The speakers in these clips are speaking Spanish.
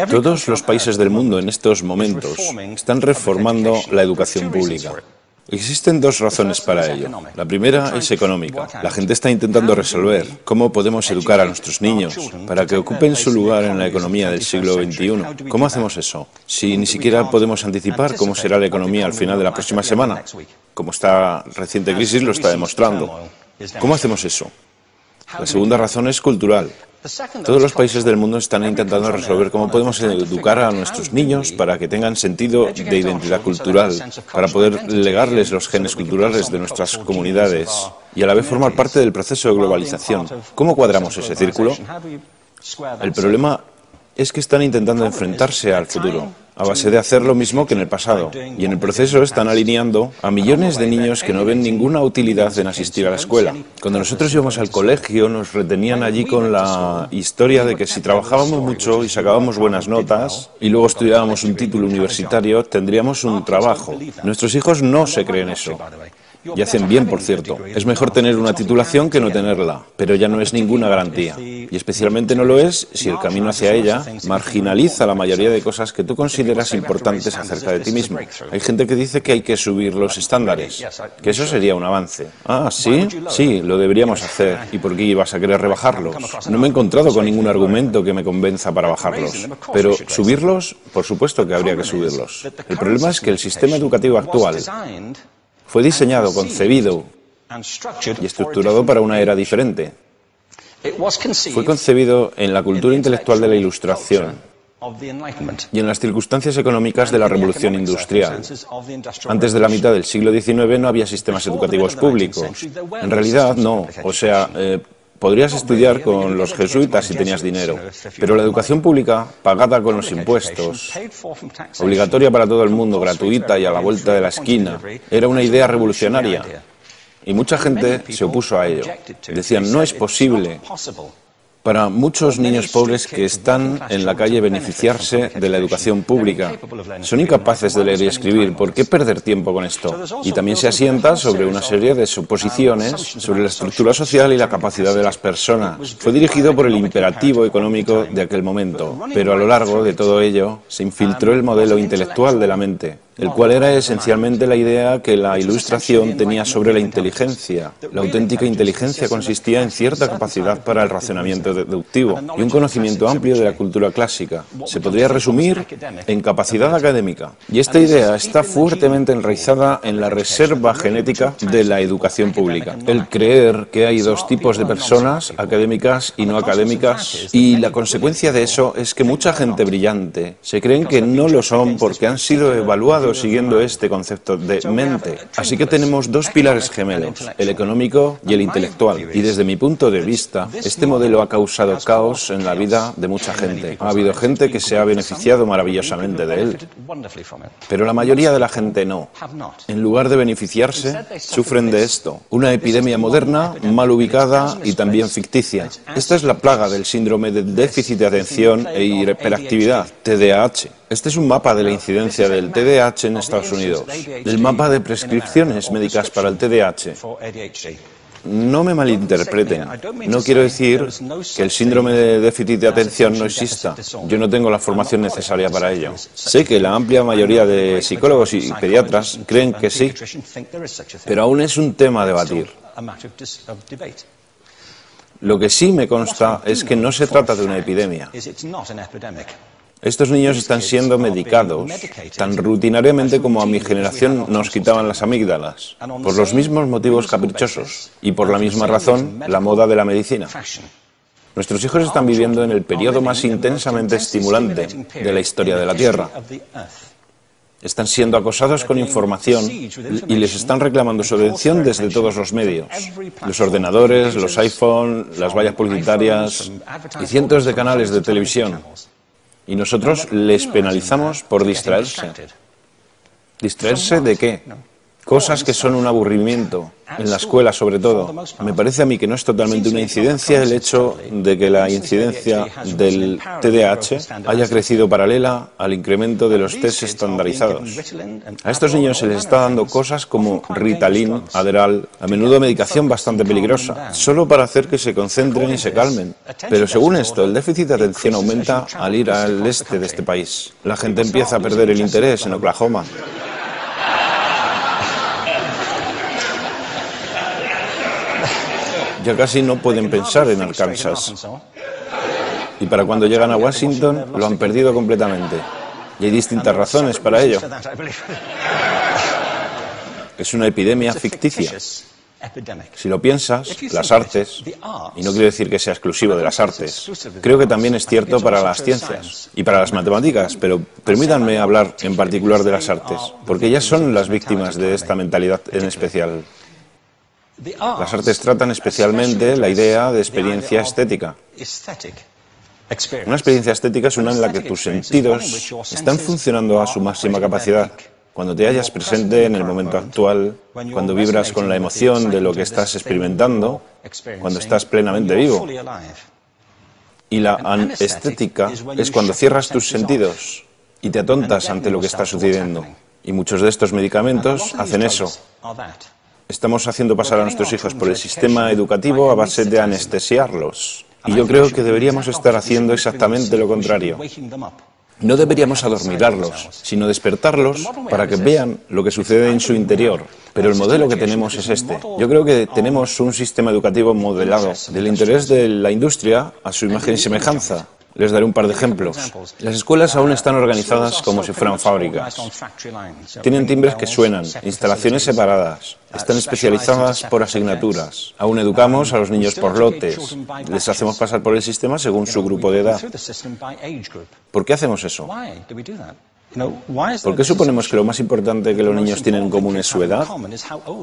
Todos los países del mundo en estos momentos están reformando la educación pública. Existen dos razones para ello. La primera es económica. La gente está intentando resolver cómo podemos educar a nuestros niños para que ocupen su lugar en la economía del siglo XXI. ¿Cómo hacemos eso? Si ni siquiera podemos anticipar cómo será la economía al final de la próxima semana, como esta reciente crisis lo está demostrando. ¿Cómo hacemos eso? La segunda razón es cultural. Todos los países del mundo están intentando resolver cómo podemos educar a nuestros niños para que tengan sentido de identidad cultural, para poder legarles los genes culturales de nuestras comunidades y a la vez formar parte del proceso de globalización. ¿Cómo cuadramos ese círculo? El problema es que están intentando enfrentarse al futuro, a base de hacer lo mismo que en el pasado. Y en el proceso están alineando a millones de niños que no ven ninguna utilidad en asistir a la escuela. Cuando nosotros íbamos al colegio nos retenían allí con la historia de que si trabajábamos mucho y sacábamos buenas notas y luego estudiábamos un título universitario, tendríamos un trabajo. Nuestros hijos no se creen eso. Y hacen bien, por cierto. Es mejor tener una titulación que no tenerla, pero ya no es ninguna garantía. Y especialmente no lo es si el camino hacia ella marginaliza la mayoría de cosas que tú consideras importantes acerca de ti mismo. Hay gente que dice que hay que subir los estándares, que eso sería un avance. Ah, ¿sí? Sí, lo deberíamos hacer. ¿Y por qué ibas a querer rebajarlos? No me he encontrado con ningún argumento que me convenza para bajarlos. Pero subirlos, por supuesto que habría que subirlos. El problema es que el sistema educativo actual fue diseñado, concebido y estructurado para una era diferente. Fue concebido en la cultura intelectual de la Ilustración y en las circunstancias económicas de la Revolución Industrial. Antes de la mitad del siglo XIX no había sistemas educativos públicos. En realidad no. O sea, podrías estudiar con los jesuitas si tenías dinero, pero la educación pública, pagada con los impuestos, obligatoria para todo el mundo, gratuita y a la vuelta de la esquina, era una idea revolucionaria. Y mucha gente se opuso a ello. Decían, no es posible para muchos niños pobres que están en la calle beneficiarse de la educación pública. Son incapaces de leer y escribir. ¿Por qué perder tiempo con esto? Y también se asienta sobre una serie de suposiciones sobre la estructura social y la capacidad de las personas. Fue dirigido por el imperativo económico de aquel momento, pero a lo largo de todo ello se infiltró el modelo intelectual de la mente, el cual era esencialmente la idea que la Ilustración tenía sobre la inteligencia. La auténtica inteligencia consistía en cierta capacidad para el razonamiento deductivo y un conocimiento amplio de la cultura clásica. Se podría resumir en capacidad académica. Y esta idea está fuertemente enraizada en la reserva genética de la educación pública. El creer que hay dos tipos de personas, académicas y no académicas, y la consecuencia de eso es que mucha gente brillante se creen que no lo son porque han sido evaluados siguiendo este concepto de mente. Así que tenemos dos pilares gemelos, el económico y el intelectual. Y desde mi punto de vista, este modelo ha causado caos en la vida de mucha gente. Ha habido gente que se ha beneficiado maravillosamente de él, pero la mayoría de la gente no. En lugar de beneficiarse, sufren de esto. Una epidemia moderna, mal ubicada y también ficticia. Esta es la plaga del síndrome de déficit de atención e hiperactividad, TDAH. Este es un mapa de la incidencia del TDAH en Estados Unidos. El mapa de prescripciones médicas para el TDAH. No me malinterpreten. No quiero decir que el síndrome de déficit de atención no exista. Yo no tengo la formación necesaria para ello. Sé que la amplia mayoría de psicólogos y pediatras creen que sí, pero aún es un tema a debatir. Lo que sí me consta es que no se trata de una epidemia. Estos niños están siendo medicados tan rutinariamente como a mi generación nos quitaban las amígdalas, por los mismos motivos caprichosos y por la misma razón, la moda de la medicina. Nuestros hijos están viviendo en el periodo más intensamente estimulante de la historia de la Tierra. Están siendo acosados con información y les están reclamando su atención desde todos los medios. Los ordenadores, los iPhone, las vallas publicitarias y cientos de canales de televisión. Y nosotros les penalizamos por distraerse. ¿Distraerse de qué? Cosas que son un aburrimiento, en la escuela sobre todo. Me parece a mí que no es totalmente una incidencia el hecho de que la incidencia del TDAH haya crecido paralela al incremento de los test estandarizados. A estos niños se les está dando cosas como Ritalin, Adderall, a menudo medicación bastante peligrosa, solo para hacer que se concentren y se calmen. Pero según esto, el déficit de atención aumenta al ir al este de este país. La gente empieza a perder el interés en Oklahoma. Ya casi no pueden pensar en Arkansas. Y para cuando llegan a Washington, lo han perdido completamente. Y hay distintas razones para ello. Es una epidemia ficticia. Si lo piensas, las artes, y no quiero decir que sea exclusivo de las artes, creo que también es cierto para las ciencias y para las matemáticas, pero permítanme hablar en particular de las artes, porque ellas son las víctimas de esta mentalidad en especial. Las artes tratan especialmente la idea de experiencia estética. Una experiencia estética es una en la que tus sentidos están funcionando a su máxima capacidad. Cuando te hallas presente en el momento actual, cuando vibras con la emoción de lo que estás experimentando, cuando estás plenamente vivo. Y la anestética es cuando cierras tus sentidos y te atontas ante lo que está sucediendo. Y muchos de estos medicamentos hacen eso. Estamos haciendo pasar a nuestros hijos por el sistema educativo a base de anestesiarlos. Y yo creo que deberíamos estar haciendo exactamente lo contrario. No deberíamos adormilarlos, sino despertarlos para que vean lo que sucede en su interior. Pero el modelo que tenemos es este. Yo creo que tenemos un sistema educativo modelado del interés de la industria a su imagen y semejanza. Les daré un par de ejemplos. Las escuelas aún están organizadas como si fueran fábricas. Tienen timbres que suenan, instalaciones separadas, están especializadas por asignaturas. Aún educamos a los niños por lotes. Les hacemos pasar por el sistema según su grupo de edad. ¿Por qué hacemos eso? ¿Por qué suponemos que lo más importante que los niños tienen en común es su edad?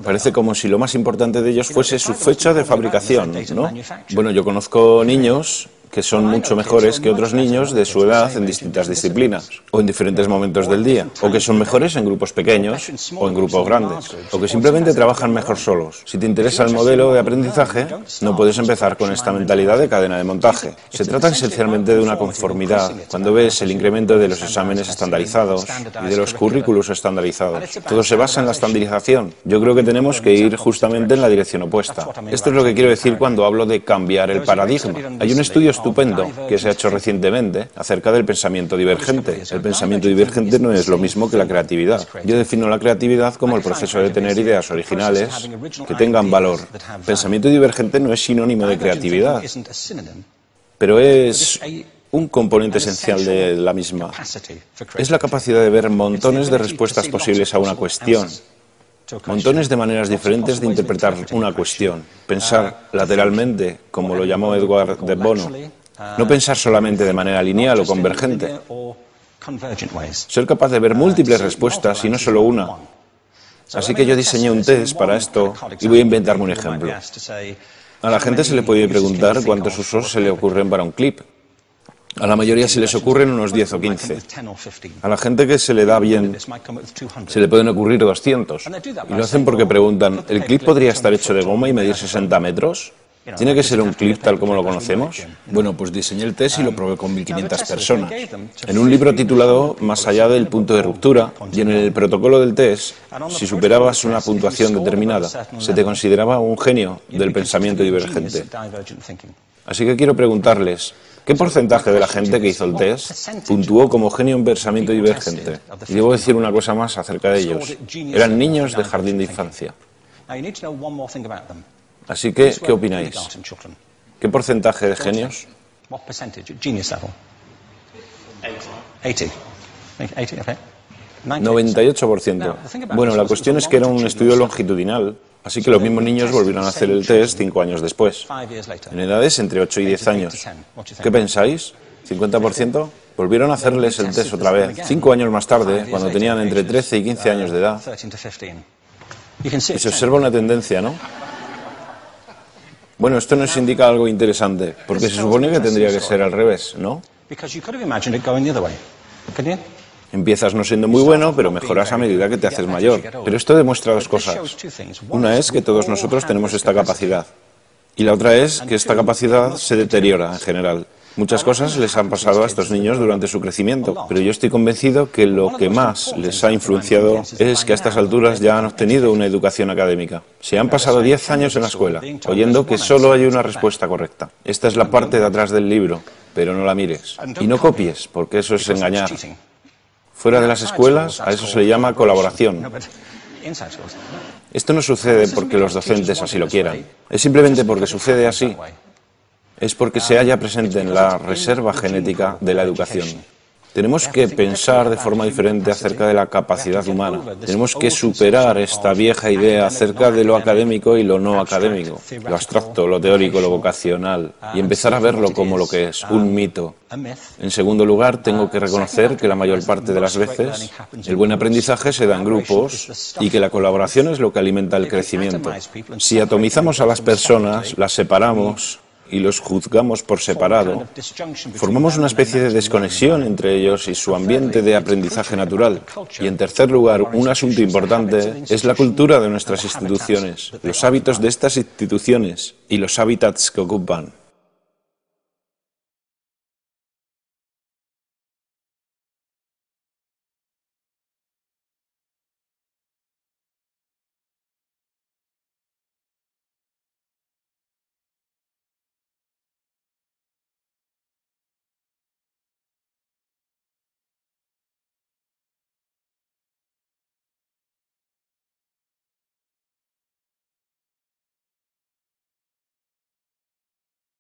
Parece como si lo más importante de ellos fuese su fecha de fabricación, ¿no? Bueno, yo conozco niños que son mucho mejores que otros niños de su edad en distintas disciplinas, o en diferentes momentos del día, o que son mejores en grupos pequeños, o en grupos grandes, o que simplemente trabajan mejor solos. Si te interesa el modelo de aprendizaje, no puedes empezar con esta mentalidad de cadena de montaje. Se trata esencialmente de una conformidad. Cuando ves el incremento de los exámenes estandarizados y de los currículos estandarizados, todo se basa en la estandarización. Yo creo que tenemos que ir justamente en la dirección opuesta. Esto es lo que quiero decir cuando hablo de cambiar el paradigma. Hay un estudio estupendo que se ha hecho recientemente acerca del pensamiento divergente. El pensamiento divergente no es lo mismo que la creatividad. Yo defino la creatividad como el proceso de tener ideas originales que tengan valor. Pensamiento divergente no es sinónimo de creatividad, pero es un componente esencial de la misma. Es la capacidad de ver montones de respuestas posibles a una cuestión. Montones de maneras diferentes de interpretar una cuestión. Pensar lateralmente, como lo llamó Edward de Bono. No pensar solamente de manera lineal o convergente. Ser capaz de ver múltiples respuestas y no solo una. Así que yo diseñé un test para esto y voy a inventarme un ejemplo. A la gente se le puede preguntar cuántos usos se le ocurren para un clip. A la mayoría se les ocurren unos 10 o 15. A la gente que se le da bien se le pueden ocurrir 200. Y lo hacen porque preguntan, ¿el clip podría estar hecho de goma y medir 60 metros? ¿Tiene que ser un clip tal como lo conocemos? Bueno, pues diseñé el test y lo probé con 1.500 personas. En un libro titulado Más allá del punto de ruptura, y en el protocolo del test, si superabas una puntuación determinada, se te consideraba un genio del pensamiento divergente. Así que quiero preguntarles, ¿qué porcentaje de la gente que hizo el test puntuó como genio en pensamiento divergente? Y debo decir una cosa más acerca de ellos. Eran niños de jardín de infancia. Así que, ¿qué opináis? ¿Qué porcentaje de genios? 98%. Bueno, la cuestión es que era un estudio longitudinal, así que los mismos niños volvieron a hacer el test 5 años después, en edades entre 8 y 10 años. ¿Qué pensáis? ¿50%? Volvieron a hacerles el test otra vez, 5 años más tarde, cuando tenían entre 13 y 15 años de edad. Y se observa una tendencia, ¿no? Bueno, esto nos indica algo interesante, porque se supone que tendría que ser al revés, ¿no? Empiezas no siendo muy bueno, pero mejoras a medida que te haces mayor. Pero esto demuestra dos cosas. Una es que todos nosotros tenemos esta capacidad. Y la otra es que esta capacidad se deteriora en general. Muchas cosas les han pasado a estos niños durante su crecimiento, pero yo estoy convencido que lo que más les ha influenciado es que a estas alturas ya han obtenido una educación académica. Si han pasado 10 años en la escuela, oyendo que solo hay una respuesta correcta. Esta es la parte de atrás del libro, pero no la mires. Y no copies, porque eso es engañar. Fuera de las escuelas, a eso se le llama colaboración. Esto no sucede porque los docentes así lo quieran. Es simplemente porque sucede así. Es porque se halla presente en la reserva genética de la educación. Tenemos que pensar de forma diferente acerca de la capacidad humana. Tenemos que superar esta vieja idea acerca de lo académico y lo no académico, lo abstracto, lo teórico, lo vocacional, y empezar a verlo como lo que es, un mito. En segundo lugar, tengo que reconocer que la mayor parte de las veces el buen aprendizaje se da en grupos y que la colaboración es lo que alimenta el crecimiento. Si atomizamos a las personas, las separamos y los juzgamos por separado, formamos una especie de desconexión entre ellos y su ambiente de aprendizaje natural. Y en tercer lugar, un asunto importante es la cultura de nuestras instituciones, los hábitos de estas instituciones y los hábitats que ocupan.